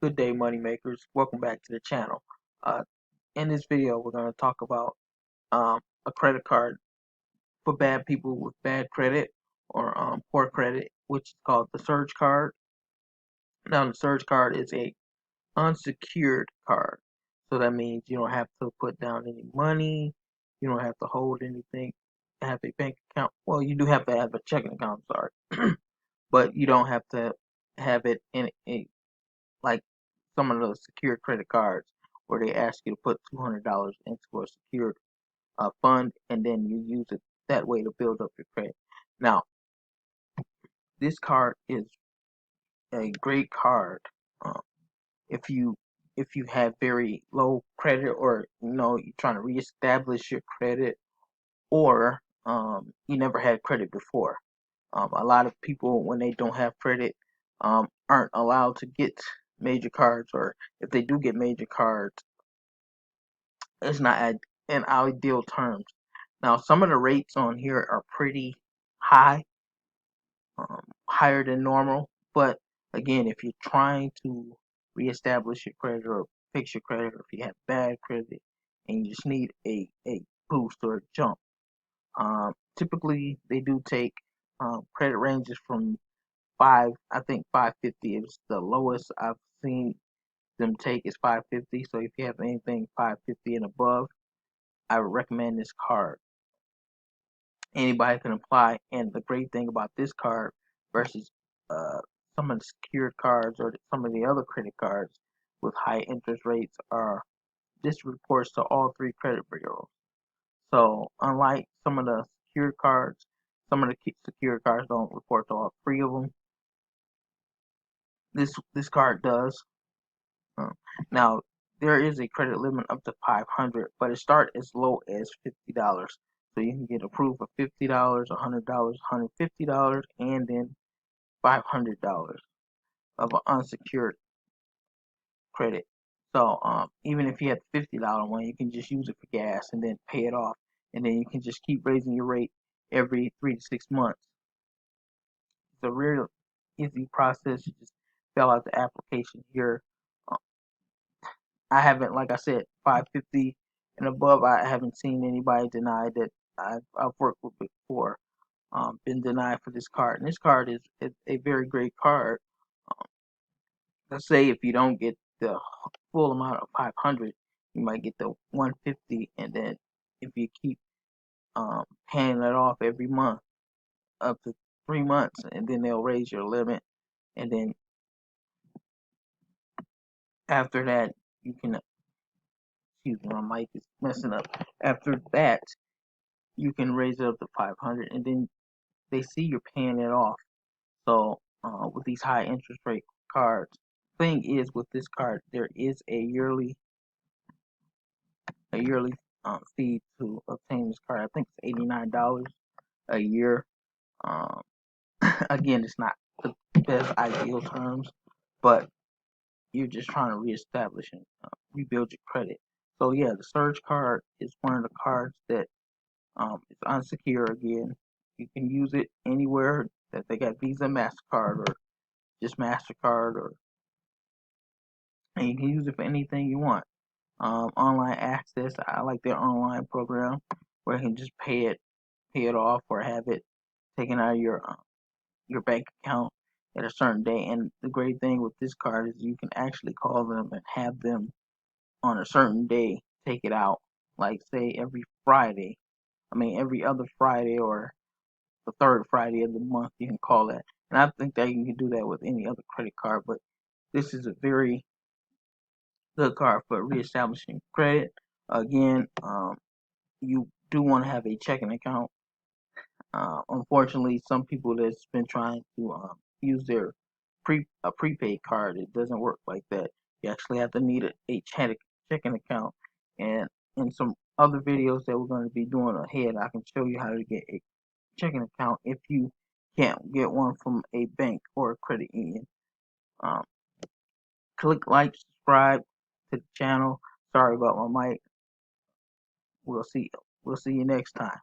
Good day, money makers. Welcome back to the channel. In this video, we're going to talk about a credit card for bad people with bad credit or poor credit, which is called the Surge card. Now, the Surge card is a unsecured card, so that means you don't have to put down any money, you don't have to hold anything, have a bank account. Well, you do have to have a checking account, sorry, but you don't have to have it in a like some of those secured credit cards where they ask you to put $200 into a secured fund and then you use it that way to build up your credit. Now, this card is a great card um, if you have very low credit, or you're trying to reestablish your credit, or you never had credit before. A lot of people, when they don't have credit, aren't allowed to get major cards, or if they do get major cards, it's not in ideal terms. Now, some of the rates on here are pretty high, higher than normal. But again, if you're trying to reestablish your credit or fix your credit, or if you have bad credit and you just need a boost or a jump, typically they do take credit ranges from I think 550 is the lowest I've seen them take is 550. So if you have anything 550 and above, I would recommend this card. Anybody can apply, and the great thing about this card versus some of the secured cards or some of the other credit cards with high interest rates are this reports to all three credit bureaus. So unlike some of the secured cards, some of the secured cards don't report to all three of them. This card does. Now, there is a credit limit up to 500, but it starts as low as $50. So you can get approved for $50, $100, $150, and then $500 of an unsecured credit. So even if you have the $50 one, you can just use it for gas and then pay it off, and then you can just keep raising your rate every 3 to 6 months. It's a real easy process. You just fill out the application here. I haven't, like I said, 550 and above, I haven't seen anybody deny that I've worked with before, been denied for this card. And this card is a very great card. Let's say if you don't get the full amount of 500, you might get the 150, and then if you keep paying it off every month up to 3 months, and then they'll raise your limit, and then after that you can, excuse me, my mic is messing up. After that, you can raise it up to 500, and then they see you're paying it off. So with these high interest rate cards, thing is with this card, there is a yearly fee to obtain this card. I think it's $89 a year. Um, again, it's not the best ideal terms, but you're just trying to reestablish and rebuild your credit. So yeah, the Surge card is one of the cards that it's unsecured. Again, you can use it anywhere that they got Visa, Mastercard, or just Mastercard, and you can use it for anything you want. Online access, I like their online program where you can just pay it off, or have it taken out of your bank account at a certain day. And the great thing with this card is you can actually call them and have them on a certain day take it out. Like say every Friday, every other Friday, or the third Friday of the month, you can call that. And I think that you can do that with any other credit card, but this is a very good card for reestablishing credit. Again, you do want to have a checking account. Unfortunately, some people that's been trying to use their prepaid card, it doesn't work like that. You actually have to need a checking account. And in some other videos that we're going to be doing ahead, I can show you how to get a checking account if you can't get one from a bank or a credit union. Um, Click like, subscribe to the channel. Sorry about my mic. We'll see you next time.